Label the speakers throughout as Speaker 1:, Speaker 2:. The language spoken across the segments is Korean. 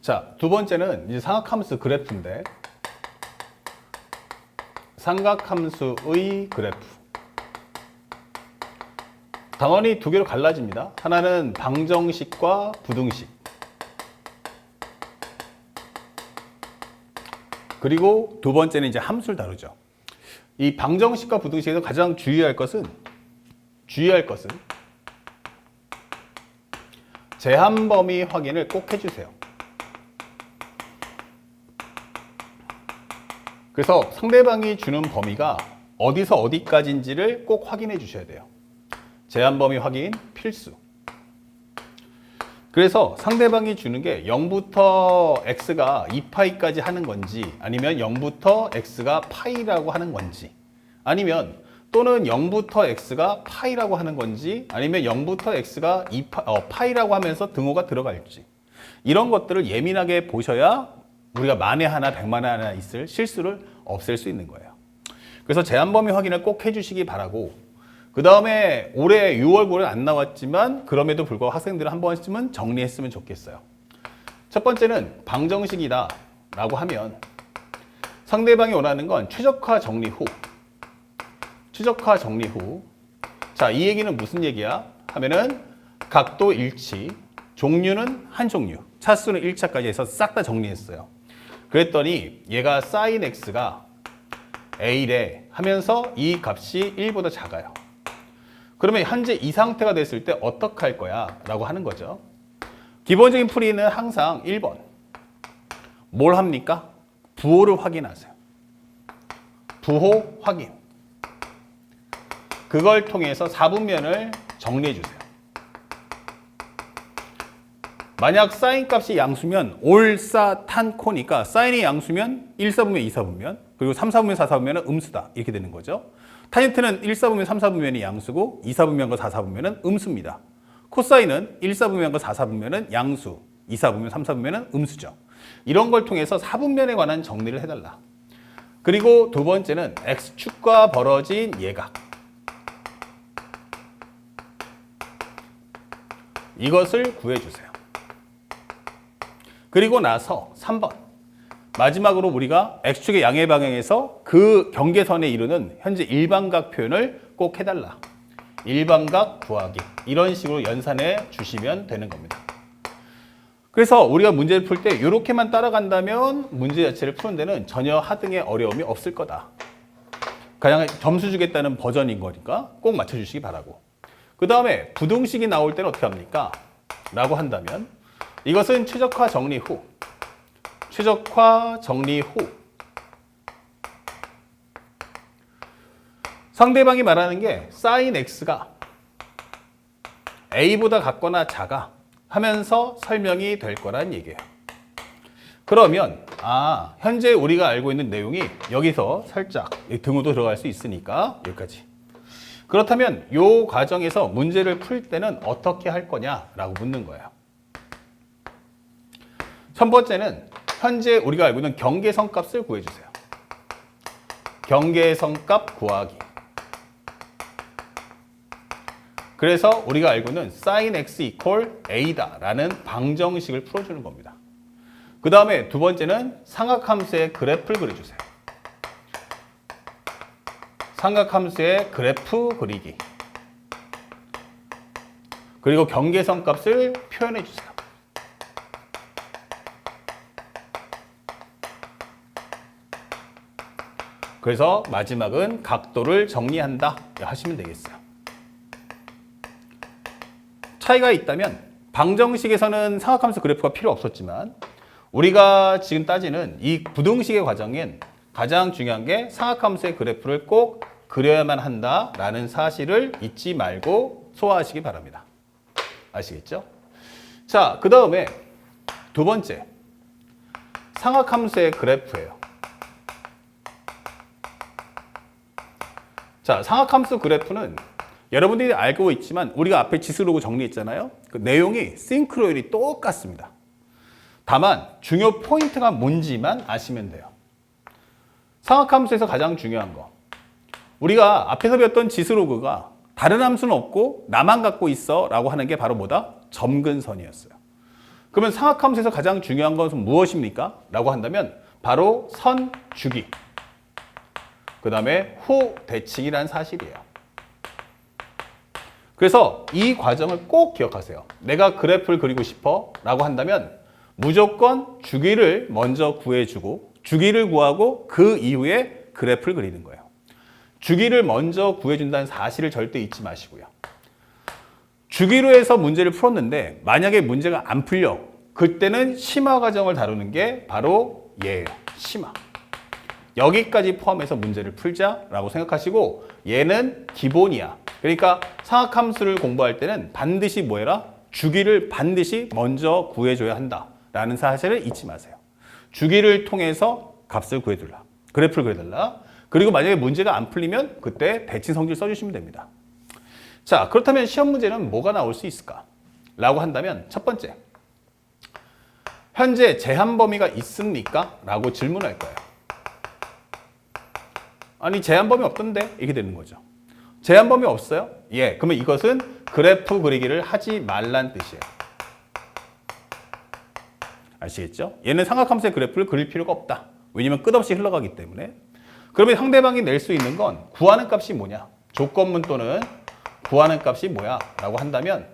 Speaker 1: 자, 두 번째는 이제 삼각함수 그래프인데, 삼각함수의 그래프. 당연히 두 개로 갈라집니다. 하나는 방정식과 부등식. 그리고 두 번째는 이제 함수를 다루죠. 이 방정식과 부등식에서 가장 주의할 것은 제한 범위 확인을 꼭 해주세요. 그래서 상대방이 주는 범위가 어디서 어디까지인지를 꼭 확인해 주셔야 돼요. 제한 범위 확인 필수. 그래서 상대방이 주는 게 0부터 x가 2파이까지 하는 건지, 아니면 0부터 x가 파이라고 하는 건지, 아니면 또는 0부터 x가 파이라고 하는 건지, 아니면 0부터 x가 파이라고 하면서 등호가 들어갈지, 이런 것들을 예민하게 보셔야 우리가 만에 하나 100만에 하나 있을 실수를 없앨 수 있는 거예요. 그래서 제한 범위 확인을 꼭 해주시기 바라고, 그 다음에 올해 6월 9월 안 나왔지만 그럼에도 불구하고 학생들은 한 번쯤은 정리했으면 좋겠어요. 첫 번째는 방정식이다 라고 하면 상대방이 원하는 건 최적화 정리 후. 자, 이 얘기는 무슨 얘기야? 하면은 각도 일치, 종류는 한 종류, 차수는 1차까지 해서 싹 다 정리했어요. 그랬더니 얘가 sin x가 a래 하면서 이 값이 1보다 작아요. 그러면 현재 이 상태가 됐을 때 어떻게 할 거야? 라고 하는 거죠. 기본적인 풀이는 항상 1번. 뭘 합니까? 부호를 확인하세요. 부호 확인. 그걸 통해서 4분면을 정리해 주세요. 만약 사인 값이 양수면 올사탄코니까 사인이 양수면 1, 4분면, 2, 4분면, 그리고 3, 4분면, 4, 4분면은 음수다. 이렇게 되는 거죠. 타젠트는 1, 4분면, 3, 4분면이 양수고 2, 4분면과 4, 4분면은 음수입니다. 코사인은 1, 4분면과 4, 4분면은 양수, 2, 4분면, 3, 4분면은 음수죠. 이런 걸 통해서 4분면에 관한 정리를 해달라. 그리고 두 번째는 x축과 벌어진 예각. 이것을 구해주세요. 그리고 나서 3번. 마지막으로 우리가 x축의 양의 방향에서 그 경계선에 이르는 현재 일반각 표현을 꼭 해달라. 일반각 구하기. 이런 식으로 연산해 주시면 되는 겁니다. 그래서 우리가 문제를 풀 때 이렇게만 따라간다면 문제 자체를 푸는 데는 전혀 하등의 어려움이 없을 거다. 그냥 점수 주겠다는 버전인 거니까 꼭 맞춰주시기 바라고. 그 다음에 부등식이 나올 때는 어떻게 합니까? 라고 한다면 이것은 최적화 정리 후. 상대방이 말하는 게 sin x가 a보다 같거나 작아 하면서 설명이 될 거란 얘기예요. 그러면 현재 우리가 알고 있는 내용이 여기서 살짝 등호도 들어갈 수 있으니까 여기까지. 그렇다면 이 과정에서 문제를 풀 때는 어떻게 할 거냐라고 묻는 거예요. 첫 번째는 현재 우리가 알고 있는 경계선 값을 구해주세요. 경계선 값 구하기. 그래서 우리가 알고 있는 sin x equal a다 라는 방정식을 풀어주는 겁니다. 그 다음에 두 번째는 삼각함수의 그래프를 그려주세요. 삼각함수의 그래프 그리기. 그리고 경계선 값을 표현해 주세요. 그래서 마지막은 각도를 정리한다 하시면 되겠어요. 차이가 있다면 방정식에서는 삼각함수 그래프가 필요 없었지만 우리가 지금 따지는 이 부등식의 과정엔 가장 중요한 게 삼각함수의 그래프를 꼭 그려야만 한다라는 사실을 잊지 말고 소화하시기 바랍니다. 아시겠죠? 자, 그 다음에 두 번째 삼각함수의 그래프예요. 자, 삼각함수 그래프는 여러분들이 알고 있지만 우리가 앞에 지수로고 정리했잖아요. 그 내용이 싱크로율이 똑같습니다. 다만 중요 포인트가 뭔지만 아시면 돼요. 삼각함수에서 가장 중요한 거. 우리가 앞에서 배웠던 지수로그가 다른 함수는 없고 나만 갖고 있어 라고 하는 게 바로 뭐다? 점근선이었어요. 그러면 상악함수에서 가장 중요한 것은 무엇입니까? 라고 한다면 바로 선 주기, 그 다음에 후 대칭이라는 사실이에요. 그래서 이 과정을 꼭 기억하세요. 내가 그래프를 그리고 싶어 라고 한다면 무조건 주기를 먼저 구해주고 주기를 구하고 그 이후에 그래프를 그리는 거예요. 주기를 먼저 구해준다는 사실을 절대 잊지 마시고요. 주기로 해서 문제를 풀었는데 만약에 문제가 안 풀려, 그때는 심화 과정을 다루는 게 바로 얘예요. 심화. 여기까지 포함해서 문제를 풀자라고 생각하시고 얘는 기본이야. 그러니까 상악함수를 공부할 때는 반드시 뭐 해라? 주기를 반드시 먼저 구해줘야 한다라는 사실을 잊지 마세요. 주기를 통해서 값을 구해달라. 그래프를 그려달라. 그리고 만약에 문제가 안 풀리면 그때 대칭 성질 써주시면 됩니다. 자, 그렇다면 시험 문제는 뭐가 나올 수 있을까? 라고 한다면 첫 번째, 현재 제한 범위가 있습니까? 라고 질문할 거예요. 아니, 제한 범위 없던데? 이렇게 되는 거죠. 제한 범위 없어요? 예, 그러면 이것은 그래프 그리기를 하지 말란 뜻이에요. 아시겠죠? 얘는 삼각함수의 그래프를 그릴 필요가 없다. 왜냐면 끝없이 흘러가기 때문에. 그러면 상대방이 낼 수 있는 건 구하는 값이 뭐냐? 조건문 또는 구하는 값이 뭐야? 라고 한다면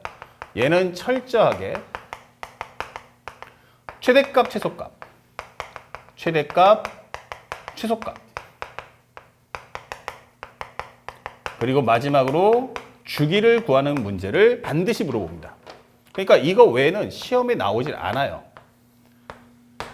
Speaker 1: 얘는 철저하게 최대값, 최소값, 최대값, 최소값, 그리고 마지막으로 주기를 구하는 문제를 반드시 물어봅니다. 그러니까 이거 외에는 시험에 나오질 않아요.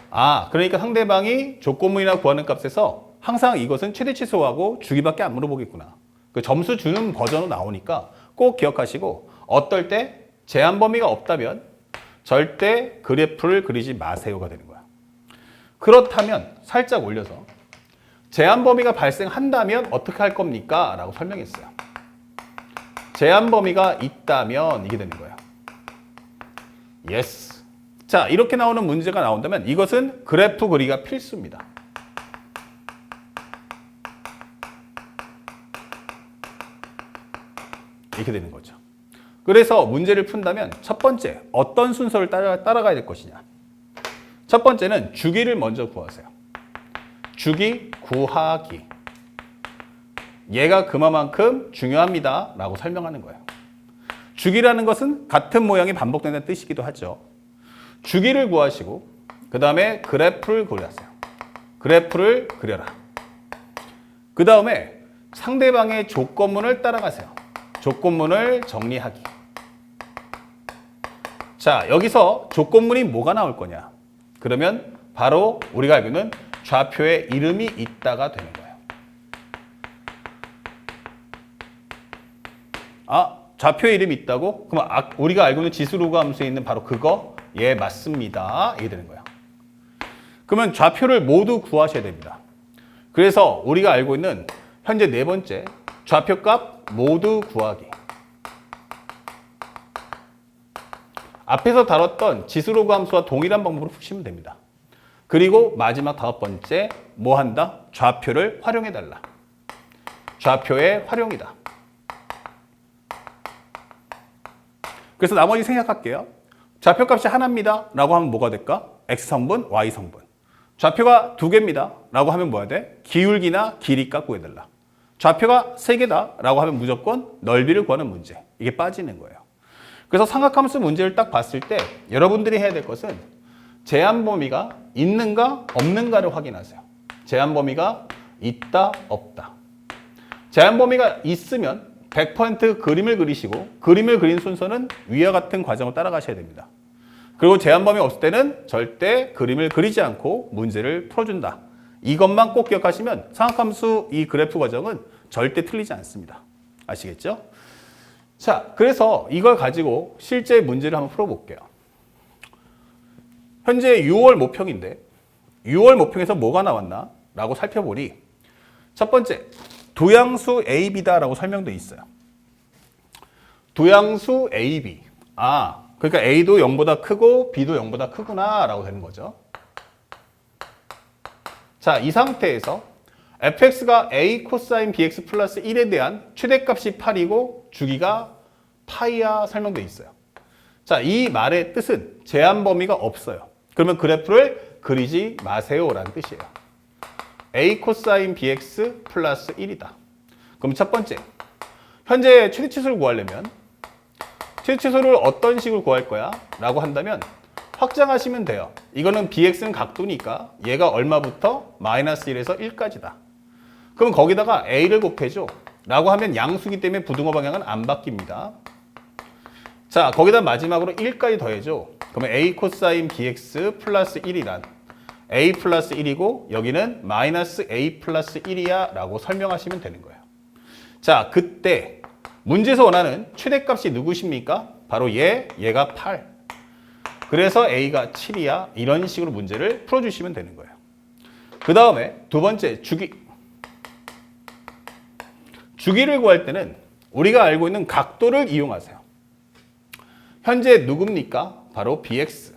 Speaker 1: 아, 그러니까 상대방이 조건문이나 구하는 값에서 항상 이것은 최대 최소하고 주기밖에 안 물어보겠구나. 그 점수 주는 버전으로 나오니까 꼭 기억하시고, 어떨 때 제한 범위가 없다면 절대 그래프를 그리지 마세요가 되는 거야. 그렇다면 살짝 올려서 제한 범위가 발생한다면 어떻게 할 겁니까? 라고 설명했어요. 제한 범위가 있다면 이게 되는 거예요. 예스. 자, 이렇게 나오는 문제가 나온다면 이것은 그래프 그리기가 필수입니다. 이렇게 되는 거죠. 그래서 문제를 푼다면 첫 번째, 어떤 순서를 따라가야 될 것이냐. 첫 번째는 주기를 먼저 구하세요. 주기 구하기. 얘가 그만큼 중요합니다 라고 설명하는 거예요. 주기라는 것은 같은 모양이 반복된다는 뜻이기도 하죠. 주기를 구하시고 그 다음에 그래프를 그리세요. 그래프를 그려라. 그 다음에 상대방의 조건문을 따라가세요. 조건문을 정리하기. 자, 여기서 조건문이 뭐가 나올 거냐? 그러면 바로 우리가 알고 있는 좌표에 이름이 있다가 되는 거예요. 아, 좌표에 이름이 있다고? 그럼 우리가 알고 있는 지수로그 함수에 있는 바로 그거? 예, 맞습니다. 이게 되는 거예요. 그러면 좌표를 모두 구하셔야 됩니다. 그래서 우리가 알고 있는 현재 네 번째, 좌표값 모두 구하기. 앞에서 다뤘던 지수로그 함수와 동일한 방법으로 푸시면 됩니다. 그리고 마지막 다섯 번째, 뭐 한다? 좌표를 활용해달라. 좌표의 활용이다. 그래서 나머지 생략할게요. 좌표값이 하나입니다 라고 하면 뭐가 될까? X성분, Y성분. 좌표가 두 개입니다 라고 하면 뭐야 돼? 기울기나 길이값 구해달라. 좌표가 세 개다 라고 하면 무조건 넓이를 구하는 문제. 이게 빠지는 거예요. 그래서 삼각함수 문제를 딱 봤을 때 여러분들이 해야 될 것은 제한 범위가 있는가 없는가를 확인하세요. 제한 범위가 있다 없다. 제한 범위가 있으면 100% 그림을 그리시고 그림을 그린 순서는 위와 같은 과정을 따라가셔야 됩니다. 그리고 제한 범위 없을 때는 절대 그림을 그리지 않고 문제를 풀어준다. 이것만 꼭 기억하시면 삼각함수 이 그래프 과정은 절대 틀리지 않습니다. 아시겠죠? 자, 그래서 이걸 가지고 실제 문제를 한번 풀어볼게요. 현재 6월 모평인데 6월 모평에서 뭐가 나왔나? 라고 살펴보니 첫 번째, 도양수 AB다 라고 설명되어 있어요. 도양수 AB. 아, 그러니까 A도 0보다 크고 B도 0보다 크구나 라고 되는 거죠. 자, 이 상태에서 fx가 a 코사인 bx 플러스 1에 대한 최대값이 8이고 주기가 파이야 설명되어 있어요. 자, 이 말의 뜻은 제한 범위가 없어요. 그러면 그래프를 그리지 마세요라는 뜻이에요. a 코사인 bx 플러스 1이다. 그럼 첫 번째, 현재 최대치수를 구하려면 최대치수를 어떤 식으로 구할 거야? 라고 한다면 확장하시면 돼요. 이거는 bx는 각도니까 얘가 얼마부터? 마이너스 1에서 1까지다. 그럼 거기다가 a를 곱해줘. 라고 하면 양수기 때문에 부등호 방향은 안 바뀝니다. 자, 거기다 마지막으로 1까지 더해줘. 그러면 a 코사인 bx 플러스 1이란 a 플러스 1이고 여기는 마이너스 a 플러스 1이야 라고 설명하시면 되는 거예요. 자, 그때 문제에서 원하는 최대값이 누구십니까? 바로 얘가 8. 그래서 a가 7이야. 이런 식으로 문제를 풀어주시면 되는 거예요. 그 다음에 두 번째 주기. 주기를 구할 때는 우리가 알고 있는 각도를 이용하세요. 현재 누굽니까? 바로 bx.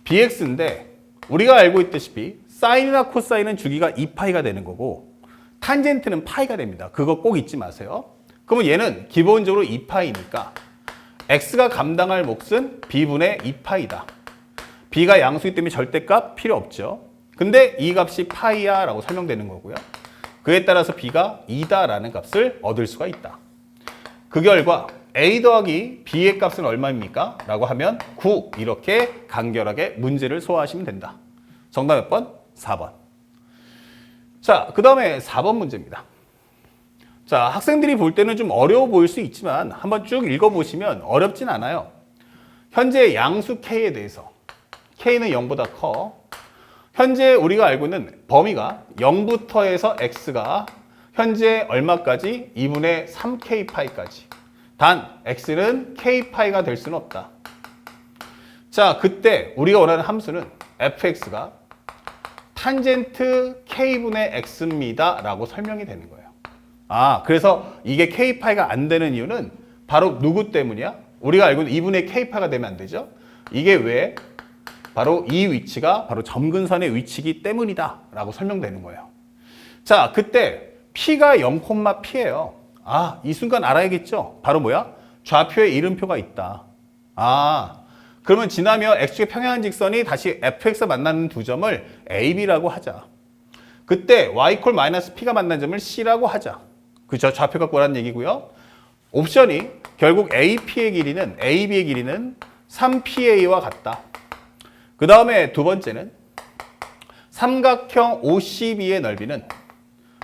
Speaker 1: bx인데 우리가 알고 있다시피 사인이나 코사인은 주기가 2파이가 되는 거고 탄젠트는 파이가 됩니다. 그거 꼭 잊지 마세요. 그러면 얘는 기본적으로 2파이니까 x가 감당할 몫은 b분의 2파이다. b가 양수이기 때문에 절대값 필요 없죠. 근데 이 값이 파이야 라고 설명되는 거고요. 그에 따라서 b가 2다라는 값을 얻을 수가 있다. 그 결과 a 더하기 b의 값은 얼마입니까? 라고 하면 9. 이렇게 간결하게 문제를 소화하시면 된다. 정답 몇 번? 4번. 자, 그 다음에 4번 문제입니다. 자, 학생들이 볼 때는 좀 어려워 보일 수 있지만 한번 쭉 읽어보시면 어렵진 않아요. 현재 양수 k에 대해서 k는 0보다 커. 현재 우리가 알고 있는 범위가 0부터 해서 x가 현재 얼마까지? 2분의 3k 파이까지. 단 x는 k파이가 될 수는 없다. 자, 그때 우리가 원하는 함수는 fx가 탄젠트 k분의 x입니다 라고 설명이 되는 거예요. 아, 그래서 이게 k파이가 안 되는 이유는 바로 누구 때문이야? 우리가 알고 있는 2분의 k파이가 되면 안 되죠. 이게 왜? 바로 이 위치가 바로 점근선의 위치이기 때문이다 라고 설명되는 거예요. 자, 그때 p가 0,p예요. 아, 이 순간 알아야겠죠? 바로 뭐야? 좌표에 이름표가 있다. 아, 그러면 지나면 x축의 평행한 직선이 다시 fx가 만나는 두 점을 ab라고 하자. 그때 y=-p가 만난 점을 c라고 하자. 그죠? 좌표가 구하라는 얘기고요. 옵션이 결국 ap의 길이는 3pa와 같다. 그 다음에 두 번째는 삼각형 OCB의 넓이는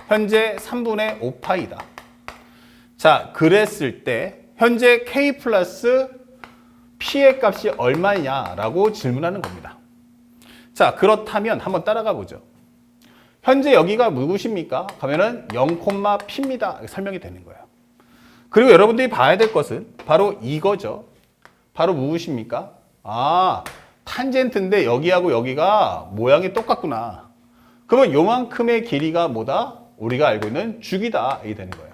Speaker 1: 현재 3분의 5파이다. 자, 그랬을 때 현재 k 플러스 p의 값이 얼마냐라고 질문하는 겁니다. 자, 그렇다면 한번 따라가 보죠. 현재 여기가 누구십니까? 가면은 0,p입니다. 설명이 되는 거예요. 그리고 여러분들이 봐야 될 것은 바로 이거죠. 바로 무엇입니까? 아, 탄젠트인데 여기하고 여기가 모양이 똑같구나. 그러면 요만큼의 길이가 뭐다? 우리가 알고 있는 주기다. 이게 되는 거예요.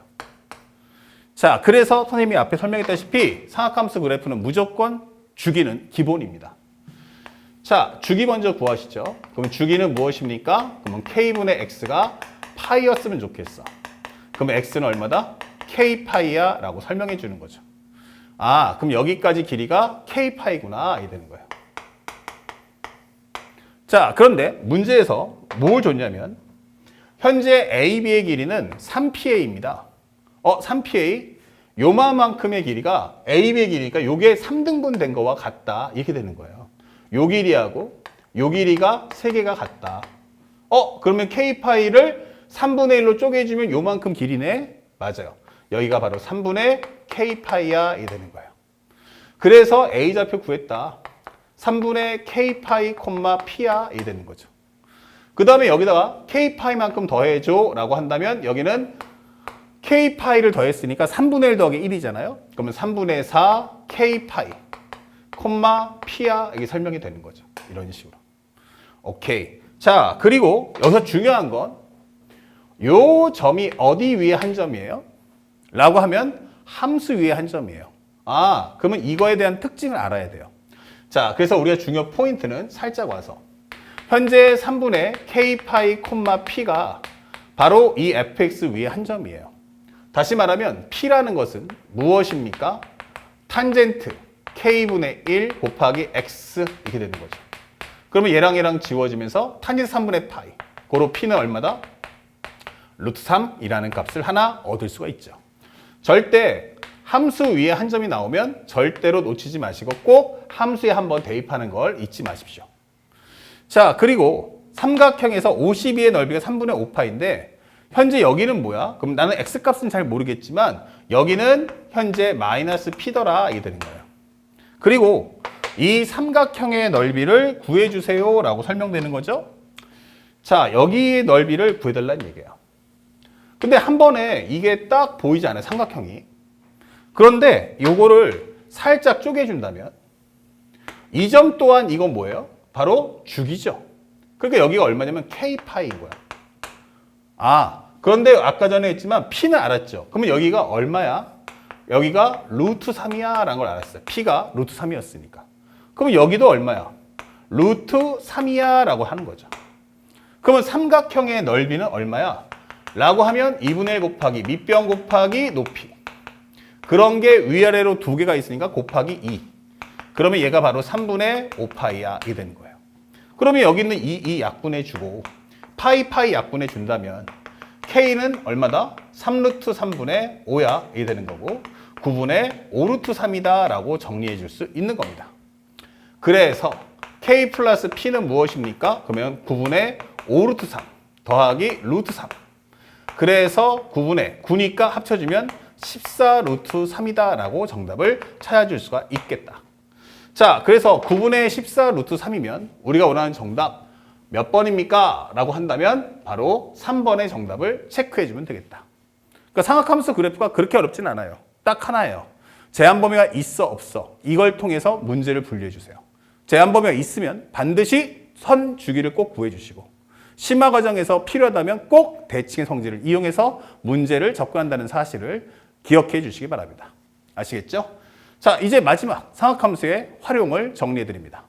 Speaker 1: 자, 그래서 선생님이 앞에 설명했다시피 삼각함수 그래프는 무조건 주기는 기본입니다. 자, 주기 먼저 구하시죠. 그럼 주기는 무엇입니까? 그러면 k분의 x가 파이였으면 좋겠어. 그러면 x는 얼마다? k파이야 라고 설명해 주는 거죠. 아, 그럼 여기까지 길이가 k파이구나. 이게 되는 거예요. 자, 그런데 문제에서 뭘 줬냐면 현재 AB의 길이는 3PA입니다. 3PA 요만큼의 길이가 AB의 길이니까 요게 3등분 된 거와 같다. 이렇게 되는 거예요. 요 길이하고 요 길이가 3개가 같다. 그러면 K파이를 3분의 1로 쪼개주면 요만큼 길이네? 맞아요. 여기가 바로 3분의 K파이야. 이 되는 거예요. 그래서 A좌표 구했다. 3분의 K파이, P야. 이 되는 거죠. 그 다음에 여기다가 K파이만큼 더해줘 라고 한다면 여기는 K파이를 더했으니까 3분의 1 더하기 1이잖아요. 그러면 3분의 4 K파이, P야. 이게 설명이 되는 거죠. 이런 식으로. 오케이. 자, 그리고 여기서 중요한 건 요 점이 어디 위에 한 점이에요? 라고 하면 함수 위에 한 점이에요. 아, 그러면 이거에 대한 특징을 알아야 돼요. 자, 그래서 우리가 중요 포인트는 살짝 와서 현재 3분의 K파이, P가 바로 이 fx 위에 한 점이에요. 다시 말하면 P라는 것은 무엇입니까? 탄젠트 K분의 1 곱하기 X 이렇게 되는 거죠. 그러면 얘랑 지워지면서 탄젠트 3분의 파이. 고로 P는 얼마다? 루트 3이라는 값을 하나 얻을 수가 있죠. 절대 함수 위에 한 점이 나오면 절대로 놓치지 마시고 꼭 함수에 한번 대입하는 걸 잊지 마십시오. 자, 그리고 삼각형에서 52의 넓이가 3분의 5파인데 현재 여기는 뭐야? 그럼 나는 x 값은 잘 모르겠지만 여기는 현재 마이너스 p더라 이게 되는 거예요. 그리고 이 삼각형의 넓이를 구해주세요 라고 설명되는 거죠. 자, 여기의 넓이를 구해달라는 얘기예요. 근데 한 번에 이게 딱 보이지 않아요, 삼각형이. 그런데 요거를 살짝 쪼개준다면 이 점 또한 이건 뭐예요? 바로 주기죠. 그러니까 여기가 얼마냐면 K파이인 거야. 아, 그런데 아까 전에 했지만 P는 알았죠. 그러면 여기가 얼마야? 여기가 루트 3이야 라는 걸 알았어요. P가 루트 3이었으니까. 그러면 여기도 얼마야? 루트 3이야 라고 하는 거죠. 그러면 삼각형의 넓이는 얼마야? 라고 하면 2분의 1 곱하기 밑변 곱하기 높이. 그런 게 위아래로 두 개가 있으니까 곱하기 2. 그러면 얘가 바로 3분의 5파이야 이게 되는 거예요. 그러면 여기 있는 이 약분해주고 파이 약분해준다면 K는 얼마다? 3루트 3분의 5야 이게 되는 거고 9분의 5루트 3이다 라고 정리해 줄 수 있는 겁니다. 그래서 K 플러스 P는 무엇입니까? 그러면 9분의 5루트 3 더하기 루트 3. 그래서 9분의 9니까 합쳐주면 14루트 3이다 라고 정답을 찾아줄 수가 있겠다. 자, 그래서 9분의 14루트 3이면 우리가 원하는 정답 몇 번입니까? 라고 한다면 바로 3번의 정답을 체크해주면 되겠다. 그러니까 삼각함수 그래프가 그렇게 어렵진 않아요. 딱 하나예요. 제한 범위가 있어 없어 이걸 통해서 문제를 분류해주세요. 제한 범위가 있으면 반드시 선 주기를 꼭 구해주시고 심화 과정에서 필요하다면 꼭 대칭의 성질을 이용해서 문제를 접근한다는 사실을 기억해 주시기 바랍니다. 아시겠죠? 자, 이제 마지막 삼각함수의 활용을 정리해 드립니다.